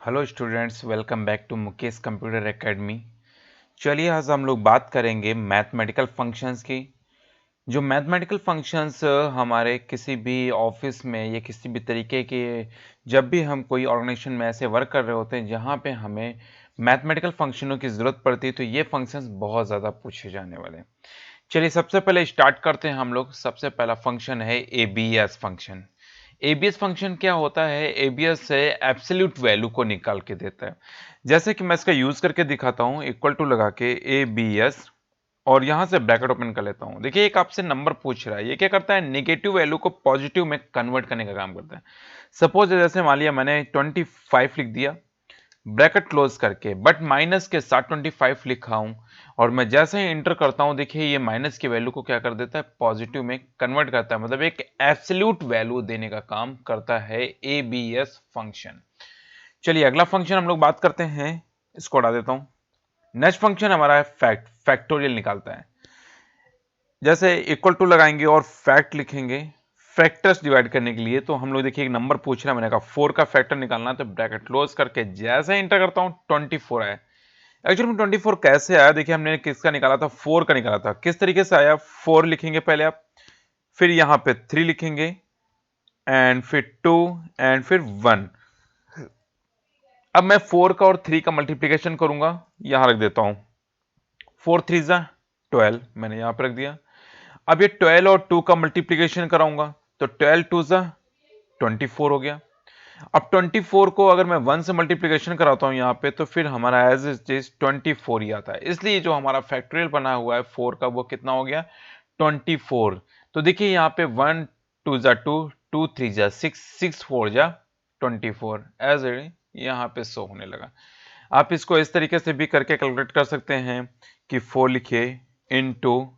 Hello students, welcome back to Mukesh computer academy. चलिए आज हम लोग बात करेंगे मैथमेटिकल फंक्शंस की। जो मैथमेटिकल फंक्शंस हमारे किसी भी ऑफिस में या किसी भी तरीके के, जब भी हम कोई ऑर्गेनाइजेशन में ऐसे वर्क कर रहे होते हैं जहाँ पे हमें मैथमेटिकल फंक्शनों की ज़रूरत पड़ती है, तो ये फंक्शंस बहुत ज़्यादा पूछे जाने वाले हैं। चलिए सबसे पहले स्टार्ट करते हैं हम लोग। सबसे पहला फंक्शन है एबीएस फंक्शन। एबीएस फंक्शन क्या होता है? एबीएस से एब्सोल्यूट वैल्यू को निकाल के देता है। जैसे कि मैं इसका यूज करके दिखाता हूं, इक्वल टू लगा के एबीएस और यहां से ब्रैकेट ओपन कर लेता हूं। देखिए एक आपसे नंबर पूछ रहा है, ये क्या करता है? नेगेटिव वैल्यू को पॉजिटिव में कन्वर्ट करने का काम करता है। सपोज जैसे मान लिया मैंने 25 लिख दिया ब्रैकेट क्लोज करके, बट माइनस के साथ 25 लिखा हूं और मैं जैसे ही इंटर करता हूं, देखिए ये माइनस की वैल्यू को क्या कर देता है? पॉजिटिव में कन्वर्ट करता है, मतलब एक एब्सोल्यूट वैल्यू देने का काम करता है एबीएस फंक्शन। चलिए अगला फंक्शन हम लोग बात करते हैं, इसको हटा देता हूं। नेक्स्ट फंक्शन हमारा है फैक्टोरियल निकालता है। जैसे इक्वल टू लगाएंगे और फैक्ट लिखेंगे फैक्टर्स डिवाइड करने के लिए, तो हम लोग देखिए एक नंबर पूछ रहा है, मैंने कहा 4 का फैक्टर निकालना है, तो ब्रैकेट क्लोज करके जैसे इंटर करता हूं 24 आया। एक्चुअली में 24 कैसे आया? देखिए हमने किसका निकाला था? 4 का निकाला था। किस तरीके से आया? 4 लिखेंगे पहले आप, फिर यहां पे 3 लिखेंगे एंड फिर 2 एंड फिर 1। अब मैं 4 का और 3 का मल्टीप्लीकेशन करूंगा, यहां रख देता हूं। 4 3 जा 12, मैंने यहां पर रख दिया। अब ये 12 और 2 का मल्टीप्लीकेशन कराऊंगा, तो 12 2 जा 24 हो गया। अब 24 को अगर मैं 1 से मल्टीप्लीकेशन कराता हूं यहां पे, तो फिर हमारा एज इट इज 24 ही आता है। इसलिए जो हमारा फैक्टोरियल बना हुआ है 4 का, वो कितना हो गया? 24। तो देखिए यहां पे 1 2 जा 2, 2 3 जा 6, 6 4 जा 24 एज ए यहां पे शो होने लगा। आप इसको इस तरीके से भी करके कैलकुलेट कर सकते हैं कि 4 लिखिए इंटू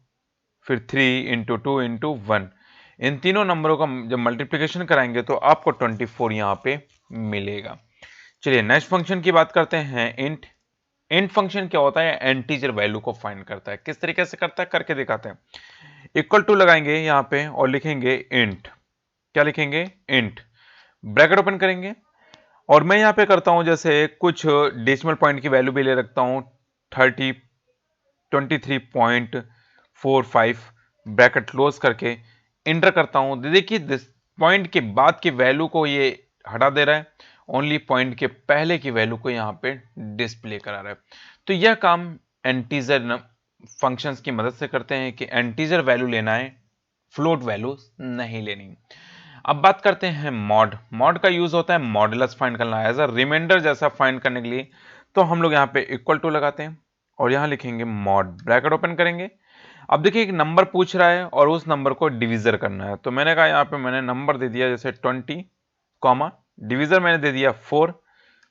फिर 3 इंटू 2 इंटू 1, इन तीनों नंबरों का जब मल्टीप्लिकेशन कराएंगे तो आपको 24 यहां पे मिलेगा। चलिए नेक्स्ट फंक्शन की बात करते हैं, इंट। इंट फंक्शन क्या होता है? एंटीजर वैल्यू को फाइंड करता है। किस तरीके से करता है करके दिखाते हैं। इक्वल टू लगाएंगे यहां पे और लिखेंगे इंट। क्या लिखेंगे? इंट। ब्रैकेट ओपन करेंगे और मैं यहां पे करता हूं, जैसे कुछ डेसिमल पॉइंट की वैल्यू भी ले रखता हूं, 30 23.45, ब्रैकेट क्लोज करके इंटर करता हूं। देखिए दिस पॉइंट के बाद की वैल्यू को ये हटा दे रहा है, ओनली पॉइंट के पहले की वैल्यू को यहां पे डिस्प्ले करा रहा है। तो यह काम एंटीजर फंक्शंस की मदद से करते हैं कि एंटीजर वैल्यू लेना है, फ्लोट वैल्यू नहीं लेनी। अब बात करते हैं मॉड। मॉड का यूज होता है मॉडुलस फाइंड करना, एज अ रिमाइंडर जैसा फाइंड करने के लिए। तो हम लोग यहां पे इक्वल टू लगाते हैं और यहां लिखेंगे मॉड, ब्रैकेट ओपन करेंगे। अब देखिए एक नंबर पूछ रहा है और उस नंबर को डिविजर करना है, तो मैंने कहा यहां पे मैंने नंबर दे दिया जैसे 20 कॉमा डिविजर मैंने दे दिया 4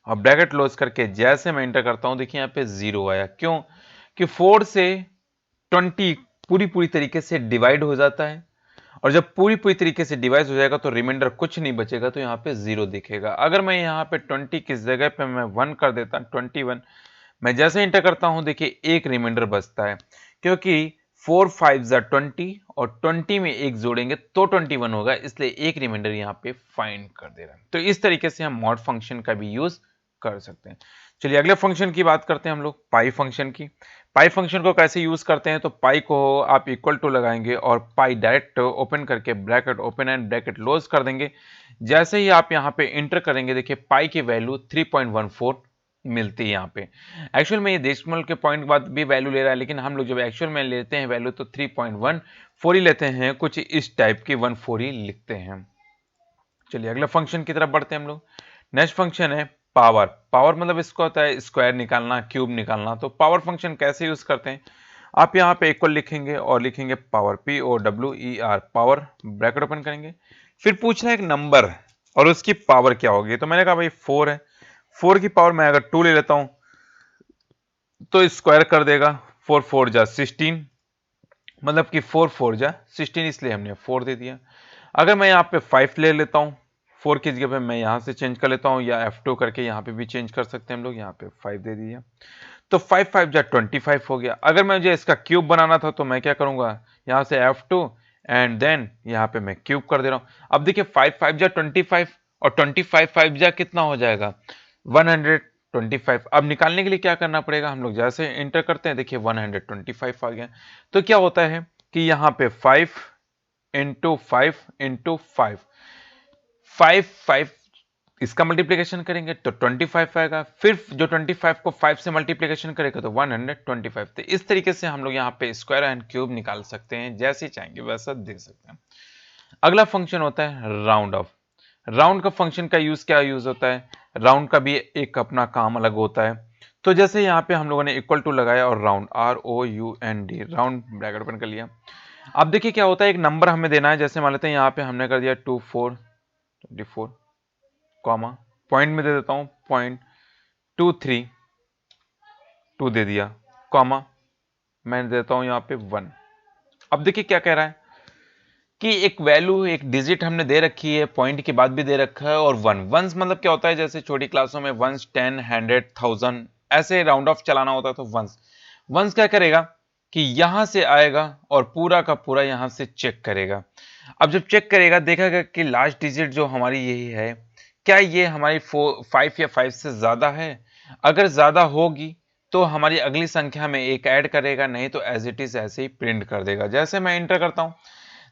और ब्रैकेट क्लोज करके जैसे मैं इंटर करता हूं, देखिए यहां पे 0 आया। क्यों? कि 4 से 20 पूरी पूरी तरीके से डिवाइड हो जाता है और जब पूरी पूरी तरीके से डिवाइड हो जाएगा तो रिमाइंडर कुछ नहीं बचेगा, तो यहाँ पे 0 दिखेगा। अगर मैं यहाँ पे 20 की जगह पे मैं 1 कर देता, 21, मैं जैसे इंटर करता हूं, देखिए एक रिमाइंडर बचता है, क्योंकि 4 5 जा 20 और 20 में एक जोड़ेंगे तो 21 होगा, इसलिए एक रिमाइंडर यहाँ पे फाइंड कर दे रहा है। तो इस तरीके से हम मॉड फंक्शन का भी यूज कर सकते हैं। चलिए अगले फंक्शन की बात करते हैं हम लोग, पाई फंक्शन की। पाई फंक्शन को कैसे यूज करते हैं? तो पाई को आप इक्वल टू लगाएंगे और पाई डायरेक्ट ओपन करके bracket open and bracket close कर देंगे। जैसे ही आप यहाँ पे इंटर करेंगे, देखिए पाई की वैल्यू 3.14 मिलती है यहाँ पे। एक्चुअल में ये डेसिमल के पॉइंट के बाद भी वैल्यू ले रहा है, लेकिन हम लोग जब एक्चुअल में लेते हैं वैल्यू तो 3.14 ही लेते हैं, कुछ इस टाइप की 14 ही लिखते हैं। चलिए अगला फंक्शन की तरफ बढ़ते हैं हम लोग। नेक्स्ट फंक्शन है पावर। पावर मतलब इसको होता है स्क्वायर निकालना, क्यूब निकालना। तो पावर फंक्शन कैसे यूज करते हैं? आप यहाँ पे इक्वल लिखेंगे और लिखेंगे power, POWER, power, bracket open करेंगे। फिर पूछ रहा है एक नंबर और उसकी पावर क्या होगी, तो मैंने कहा भाई 4 है, 4 की पावर मैं अगर 2 ले लेता हूं तो स्क्वायर कर देगा, 4 4 जा 16, मतलब कि 4 4 जा 16, इसलिए हमने 4 दे दिया। अगर मैं यहाँ पे 5 ले लेता हूँ, 4 की जगह पे मैं यहाँ से चेंज कर लेता हूँ, या F2 करके यहाँ पे भी चेंज कर सकते हैं हम लोग, यहाँ पे 5 दे दिया, तो 5 5 जा 25 हो गया। अगर मुझे इसका क्यूब बनाना था तो मैं क्या करूंगा, यहाँ से F2 एंड देन यहाँ पे मैं क्यूब कर दे रहा हूँ। अब देखिए 5 5 जा 25 और 25 5 जा कितना हो जाएगा, 125। अब निकालने के लिए क्या करना पड़ेगा, हम लोग जैसे इंटर करते हैं, देखिए 125 आ गया। तो क्या होता है कि यहाँ पे 5 इंटू 5 इंटू 5, 5 इसका मल्टीप्लिकेशन करेंगे तो 25 आएगा, फिर जो 25 को 5 से मल्टीप्लिकेशन करेगा तो 125। तो इस तरीके से हम लोग यहाँ पे स्क्वायर एंड क्यूब निकाल सकते हैं, जैसे चाहेंगे वैसा दे सकते हैं। अगला फंक्शन होता है राउंड ऑफ। राउंड का फंक्शन का यूज क्या यूज होता है, राउंड का भी एक अपना काम अलग होता है। तो जैसे यहाँ पे हम लोगों ने इक्वल टू लगाया और round, ROUND, round bracket open कर लिया। अब देखिए क्या होता है, एक नंबर हमें देना है, जैसे मान लेते हैं यहाँ पे हमने कर दिया 24, कॉमा पॉइंट में दे देता हूं 0.23 दे दिया, कॉमा मैं देता हूं यहां पे 1। अब देखिए क्या कह रहा है कि एक वैल्यू, एक डिजिट हमने दे रखी है, पॉइंट के बाद भी दे रखा है, और वंस मतलब क्या होता है, जैसे छोटी क्लासों में वंस, 10, 100, 1000 ऐसे राउंड ऑफ चलाना होता है। तो वंस क्या करेगा कि यहां से आएगा और पूरा का पूरा यहां से चेक करेगा। अब जब चेक करेगा देखेगा कि लास्ट डिजिट जो हमारी यही है, क्या ये हमारी 5 या 5 से ज्यादा है। अगर ज्यादा होगी तो हमारी अगली संख्या में एक ऐड करेगा, नहीं तो एज इट इज ऐसे ही प्रिंट कर देगा। जैसे मैं इंटर करता हूं,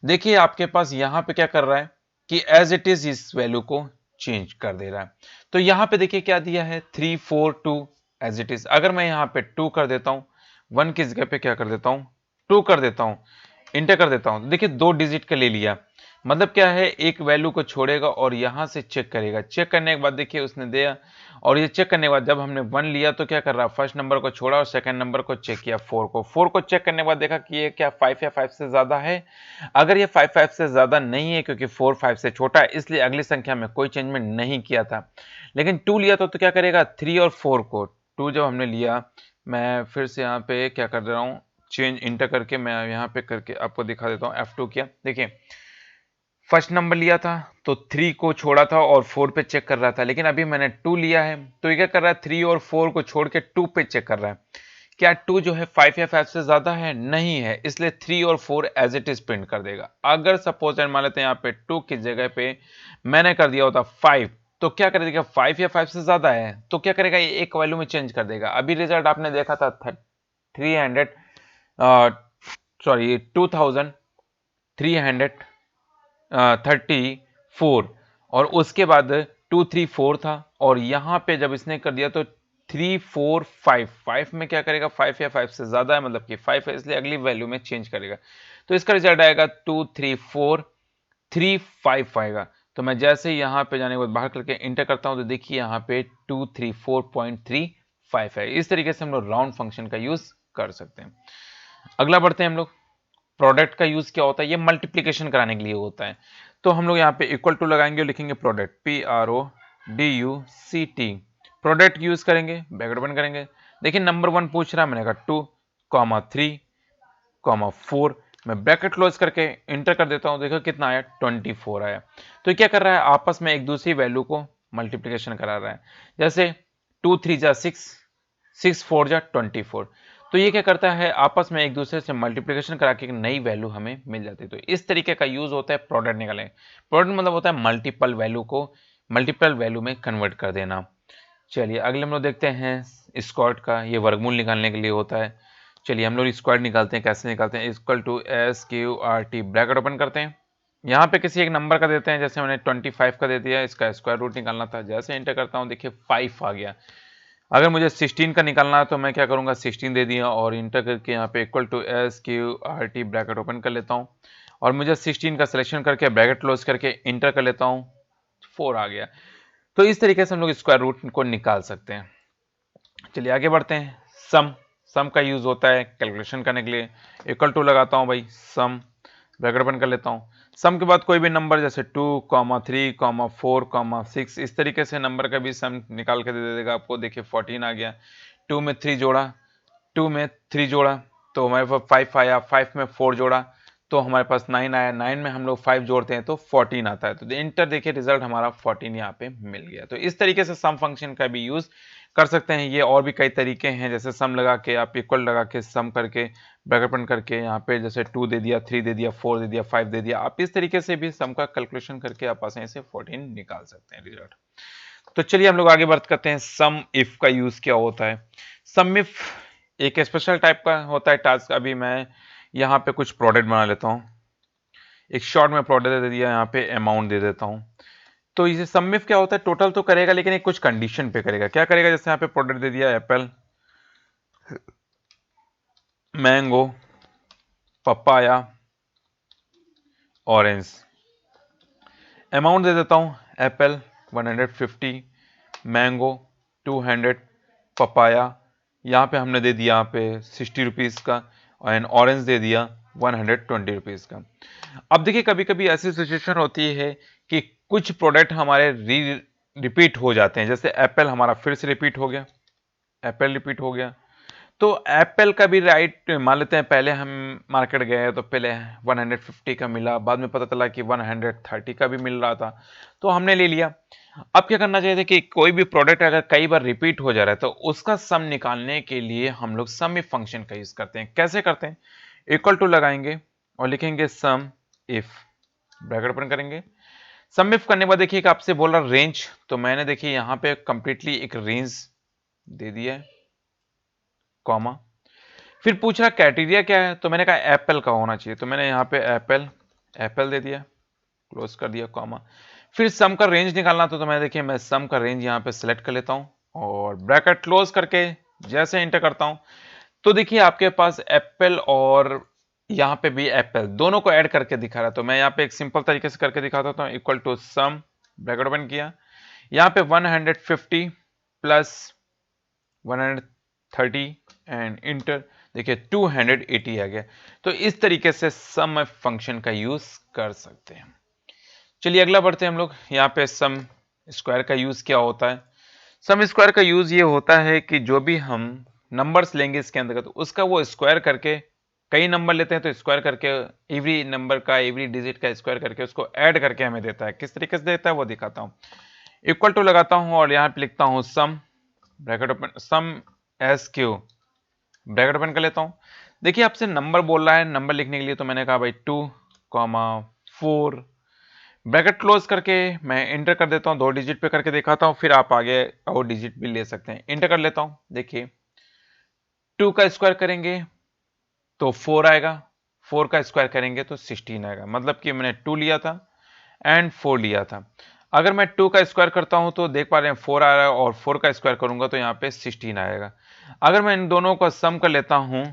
देखिए आपके पास यहां पे क्या कर रहा है कि एज इट इज इस वैल्यू को चेंज कर दे रहा है। तो यहां पे देखिए क्या दिया है, 342 एज इट इज। अगर मैं यहां पे 2 कर देता हूं, 1 की जगह पे क्या कर देता हूं, 2 कर देता हूं, इंटर कर देता हूं, देखिए 2 डिजिट का ले लिया। मतलब क्या है, एक वैल्यू को छोड़ेगा और यहां से चेक करेगा। चेक करने के बाद देखिए उसने दिया, और ये चेक करने के बाद जब हमने 1 लिया तो क्या कर रहा है, फर्स्ट नंबर को छोड़ा और सेकंड नंबर को चेक किया, 4 को चेक करने के बाद देखा कि ये क्या 5 या 5 से ज्यादा है। अगर ये 5 से ज्यादा नहीं है, क्योंकि 4 5 से छोटा है, इसलिए अगली संख्या में कोई चेंजमेंट नहीं किया था। लेकिन 2 लिया तो क्या करेगा, 3 और 4 को, 2 जब हमने लिया, मैं फिर से यहाँ पे क्या कर दे रहा हूँ, चेंज इंटर करके मैं यहाँ पे करके आपको दिखा देता हूँ। F2 किया, देखिए फर्स्ट नंबर लिया था तो 3 को छोड़ा था और 4 पे चेक कर रहा था, लेकिन अभी मैंने 2 लिया है तो ये क्या कर रहा है, 3 और 4 को छोड़ के 2 पे चेक कर रहा है। क्या 2 जो है 5 या 5 से ज्यादा है, नहीं है, इसलिए 3 और 4 एज इट इज प्रिंट कर देगा। अगर सपोज मान लेते हैं यहाँ पे 2 की जगह पे मैंने कर दिया होता 5, तो क्या कर देगा, 5 या 5 से ज्यादा है तो क्या करेगा, ये एक वैल्यू में चेंज कर देगा। अभी रिजल्ट आपने देखा था 300 सॉरी 2334, और उसके बाद 234 था, और यहां पे जब इसने कर दिया तो 345 में क्या करेगा, 5 या 5 से ज्यादा है, मतलब कि 5 है, इसलिए अगली वैल्यू में चेंज करेगा। तो इसका रिजल्ट आएगा 234355 आएगा। तो मैं जैसे ही यहां पे जाने के बाद बाहर करके इंटर करता हूं तो देखिए यहां पे 234.35 है। इस तरीके से हम लोग राउंड फंक्शन का यूज कर सकते हैं। अगला बढ़ते हैं हम लोग। प्रोडक्ट का यूज क्या होता है, ये मल्टीप्लिकेशन कराने के लिए होता है। तो हम लोग यहाँ पे इक्वल टू लगाएंगे और लिखेंगे प्रोडक्ट, PRODUCT, प्रोडक्ट यूज करेंगे, ब्रैकेट ओपन करेंगे। देखिए नंबर 1 पूछ रहा है, मैंने कहा 2,3,4, मैं ब्रैकेट क्लोज करके इंटर कर देता हूं, देखो कितना आया, 24 आया। तो क्या कर रहा है, आपस में एक दूसरी वैल्यू को मल्टीप्लिकेशन करा रहा है। जैसे 2 3 जा 6, 6 4 जा 24। तो ये क्या करता है, आपस में एक दूसरे से मल्टीप्लिकेशन करा के एक नई वैल्यू हमें मिल जाती है। तो इस तरीके का यूज होता है प्रोडक्ट निकालने। प्रोडक्ट मतलब होता है मल्टीपल वैल्यू को मल्टीपल वैल्यू में कन्वर्ट कर देना। चलिए अगले हम लोग देखते हैं स्क्वायर का, ये वर्गमूल निकालने के लिए होता है। चलिए हम लोग स्क्वायर निकालते हैं, कैसे निकालते हैं, equal to SQRT, bracket open करते हैं। यहाँ पे किसी एक नंबर का देते हैं, जैसे मैंने 25 का दे दिया, इसका स्क्वायर रूट निकालना था। जैसे इंटर करता हूँ देखिए 5 आ गया। अगर मुझे 16 का निकालना है तो मैं क्या करूंगा, 16 दे दिया और इंटर करके यहाँ पे equal to SQRT, bracket open कर लेता हूँ, और मुझे 16 का सिलेक्शन करके ब्रैकेट क्लोज करके इंटर कर लेता हूँ, 4 आ गया। तो इस तरीके से हम लोग स्क्वायर रूट को निकाल सकते हैं। चलिए आगे बढ़ते हैं। सम का यूज होता है कैलकुलेशन करने के लिए। इक्वल टू लगाता हूं भाई, सम, ब्रैकेट ओपन कर लेता हूं। सम के बाद कोई भी नंबर, जैसे 2, 3, 4, 6, इस तरीके से नंबर का भी सम निकाल के दे देगा आपको। देखिए 14 आ गया, 2 में 3 जोड़ा, 2 में 3 जोड़ा तो हमारे पास 5 आया, 5 में 4 जोड़ा तो हमारे पास 9 आया, 9 में हम लोग 5 जोड़ते हैं तो 14 आता है। तो इंटर देखिए रिजल्ट हमारा 14 यहाँ पे मिल गया। तो इस तरीके से सम फंक्शन का भी यूज कर सकते हैं। ये और भी कई तरीके हैं, जैसे सम लगा के आप इक्वल लगा के सम करके ब्रैकेट बंद करके यहाँ पे जैसे 2 दे दिया, 3 दे दिया, 4 दे दिया, 5 दे दिया, आप इस तरीके से भी सम का कैलकुलेशन करके आप आसानी से 14 निकाल सकते हैं रिजल्ट। तो चलिए हम लोग आगे बात करते हैं सम इफ का यूज क्या होता है। सम इफ एक स्पेशल टाइप का होता है टास्क। अभी मैं यहाँ पे कुछ प्रोडक्ट बना लेता हूँ, एक शॉर्ट में प्रोडक्ट दे दिया, यहाँ पे अमाउंट दे देता हूँ। तो इसे सम इफ क्या होता है, टोटल तो करेगा लेकिन एक कुछ कंडीशन पे करेगा। क्या करेगा, जैसे यहाँ पे प्रोडक्ट दे दिया apple, mango, papaya, orange. Amount दे देता हूँ एप्पल 150, मैंगो 200, पपाया यहाँ पे हमने दे दिया यहाँ पे 60 रुपीज़ का, एंड ऑरेंज दे दिया 120 रुपीज़ का। अब देखिए कभी कभी ऐसी सिचुएशन होती है कि कुछ प्रोडक्ट हमारे रिपीट हो जाते हैं। जैसे एप्पल हमारा फिर से रिपीट हो गया, एप्पल रिपीट हो गया। तो एप्पल का भी राइट मान लेते हैं, पहले हम मार्केट गए तो पहले 150 का मिला, बाद में पता चला कि 130 का भी मिल रहा था, तो हमने ले लिया। अब क्या करना चाहिए था कि कोई भी प्रोडक्ट अगर कई बार रिपीट हो जा रहा है तो उसका सम निकालने के लिए हम लोग सम इफ फंक्शन का यूज करते हैं। कैसे करते हैं, इक्वल टू लगाएंगे और लिखेंगे सम इफ, ब्रैकेट ओपन करेंगे। सम इफ करने के बाद देखिए कि आपसे बोल रहा रेंज, तो मैंने देखिए यहां पे कंप्लीटली एक रेंज दे दिया है, कॉमा। फिर पूछ रहा क्राइटेरिया क्या है, तो मैंने कहा एप्पल का होना चाहिए, तो मैंने यहाँ पे एप्पल एप्पल दे दिया, क्लोज कर दिया, कॉमा। फिर सम का रेंज निकालना था, तो मैं देखिए मैं सम का रेंज यहाँ पे सिलेक्ट कर लेता हूँ और ब्रैकेट क्लोज करके जैसे एंटर करता हूँ तो देखिए आपके पास एप्पल और यहाँ पे भी एप्पल दोनों को ऐड करके दिखा रहा है। तो मैं यहाँ पे एक सिंपल तरीके से करके दिखाता हूँ, equal to sum, bracket open किया, यहाँ पे 150 प्लस 130 एंड इंटर, देखिए 280 आ गया। तो इस तरीके से सम फंक्शन का यूज कर सकते हैं। चलिए अगला बढ़ते हैं हम लोग। यहाँ पे सम स्क्वायर का यूज क्या होता है। सम स्क्वायर का यूज ये होता है कि जो भी हम नंबर्स लेंगे इसके अंतर्गत तो उसका वो स्क्वायर करके, कई नंबर लेते हैं तो स्क्वायर करके एवरी नंबर का, एवरी डिजिट का स्क्वायर करके उसको ऐड करके हमें देता है। किस तरीके से देता है वो दिखाता हूँ। इक्वल टू लगाता हूँ और यहाँ पे लिखता हूँ सम, ब्रैकेट ओपन, सम एस क्यू, ब्रैकेट ओपन कर लेता हूं। देखिए आपसे नंबर बोल रहा है, नंबर लिखने के लिए, तो मैंने कहा भाई 2,4, ब्रैकेट क्लोज करके मैं इंटर कर देता हूं, 2 डिजिट पे करके दिखाता हूं, फिर आप आगे और डिजिट भी ले सकते हैं। इंटर कर लेता हूं, देखिए 2 का स्क्वायर करेंगे तो 4 आएगा, 4 का स्क्वायर करेंगे तो 16 आएगा। मतलब कि मैंने 2 लिया था एंड 4 लिया था। अगर मैं 2 का स्क्वायर करता हूं तो देख पा रहे हैं 4 आ रहा है, और 4 का स्क्वायर करूंगा तो यहाँ पे 16 आएगा। अगर मैं इन दोनों का सम कर लेता हूं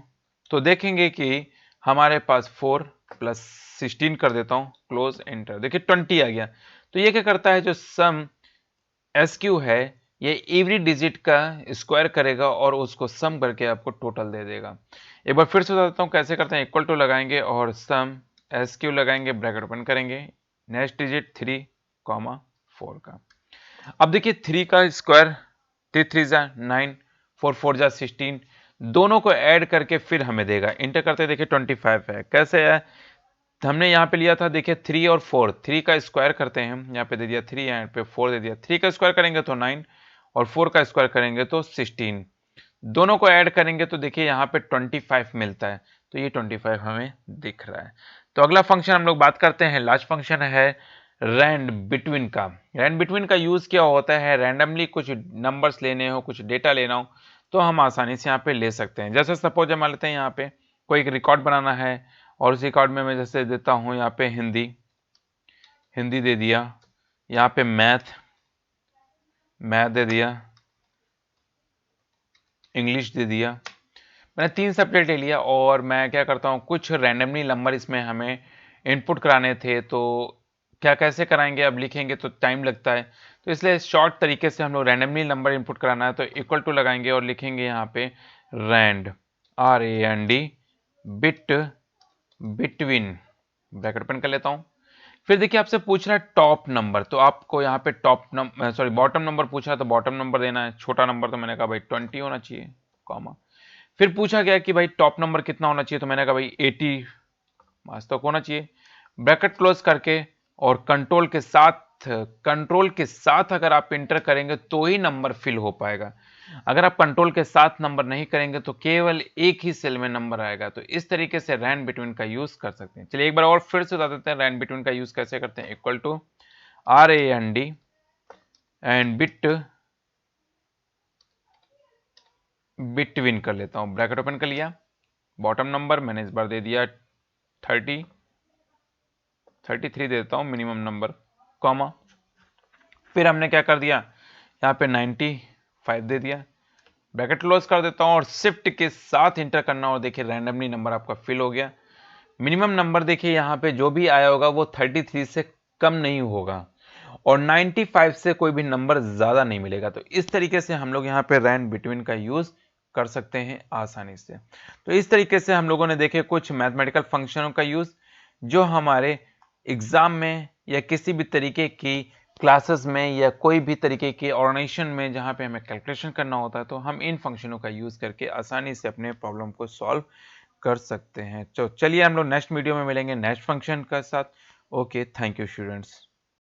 तो देखेंगे कि हमारे पास 4 प्लस 16 कर देता हूं, क्लोज एंटर, देखिए 20 आ गया। तो ये क्या करता है, जो सम एस क्यू है ये एवरी डिजिट का स्क्वायर करेगा और उसको सम करके आपको टोटल दे देगा। एक बार फिर से बता देता हूँ कैसे करते हैं। इक्वल टू लगाएंगे और सम एस क्यू लगाएंगे, ब्रैकेट ओपन करेंगे, नेक्स्ट डिजिट 3,4 का। अब देखिए 3 का स्क्वायर, 3 3 जा 9, 4 4 जा 16, दोनों को ऐड करके फिर हमें देगा। इंटर करते देखिए 25 है। कैसे है, हमने यहाँ पे लिया था देखिए 3 और 4, 3 का स्क्वायर करते हैं, यहाँ पे दे दिया 3, यहाँ पे 4 दे दिया। 3 का स्क्वायर करेंगे तो 9 और 4 का स्क्वायर करेंगे तो 16, दोनों को ऐड करेंगे तो देखिए यहाँ पे 25 मिलता है। तो ये 25 हमें दिख रहा है। तो अगला फंक्शन हम लोग बात करते हैं, लास्ट फंक्शन है रैंड बिटवीन का। रैंड बिटवीन का यूज क्या होता है, रैंडमली कुछ नंबर्स लेने हो, कुछ डेटा लेना हो तो हम आसानी से यहाँ पे ले सकते हैं। जैसे सपोज हम मान लेते हैं यहाँ पे कोई एक रिकॉर्ड बनाना है और उस रिकॉर्ड में मैं जैसे देता हूँ यहाँ पे हिंदी, हिंदी दे दिया, यहाँ पे मैथ, मैथ दे दिया, इंग्लिश दे दिया। मैंने 3 सब्जेक्ट ले लिया और मैं क्या करता हूँ, कुछ रैंडमली नंबर इसमें हमें इनपुट कराने थे। तो क्या कैसे कराएंगे, अब लिखेंगे तो टाइम लगता है, तो इसलिए शॉर्ट तरीके से हम लोग रैंडमली नंबर इनपुट कराना है तो इक्वल टू लगाएंगे और लिखेंगे यहाँ पे rand, RAND, bit between, bracket open कर लेता हूँ। फिर देखिए आपसे पूछ रहा है टॉप नंबर, तो आपको यहाँ पे top number, sorry bottom number पूछा है तो बॉटम नंबर देना है। छोटा नंबर तो मैंने कहा भाई 20 होना चाहिए, कॉमा। फिर पूछा गया कि भाई टॉप नंबर कितना होना चाहिए, तो मैंने कहा भाई 80 वास्तव होना चाहिए, ब्रैकेट क्लोज करके और कंट्रोल के साथ अगर आप इंटर करेंगे तो ही नंबर फिल हो पाएगा। अगर आप कंट्रोल के साथ नंबर नहीं करेंगे तो केवल एक ही सेल में नंबर आएगा। तो इस तरीके से रैंड बिटवीन का यूज कर सकते हैं। चलिए एक बार और फिर से बता देते हैं रैंड बिटवीन का यूज कैसे करते हैं। Equal to RAND and between कर लेता हूं, ब्रैकेट ओपन कर लिया, बॉटम नंबर मैंने इस बार दे दिया 33 दे देता हूं मिनिमम नंबर, कॉमा, फिर हमने क्या कर दिया यहाँ पे 95 दे दिया, ब्रैकेट क्लोज कर देता हूं और शिफ्ट के साथ इंटर करना, और देखिए रैंडमली नंबर आपका फिल हो गया। मिनिमम नंबर देखिए यहाँ पे जो भी आया होगा वो 33 से कम नहीं होगा और 95 से कोई भी नंबर ज्यादा नहीं मिलेगा। तो इस तरीके से हम लोग यहाँ पे रैंड बिटवीन का यूज कर सकते हैं आसानी से। तो इस तरीके से हम लोगों ने देखे कुछ मैथमेटिकल फंक्शनों का यूज जो हमारे एग्जाम में या किसी भी तरीके की क्लासेस में या कोई भी तरीके की ऑर्गेनाइजेशन में जहां पे हमें कैलकुलेशन करना होता है तो हम इन फंक्शनों का यूज करके आसानी से अपने प्रॉब्लम को सॉल्व कर सकते हैं। तो चलिए हम लोग नेक्स्ट वीडियो में मिलेंगे नेक्स्ट फंक्शन के साथ। Okay, thank you students.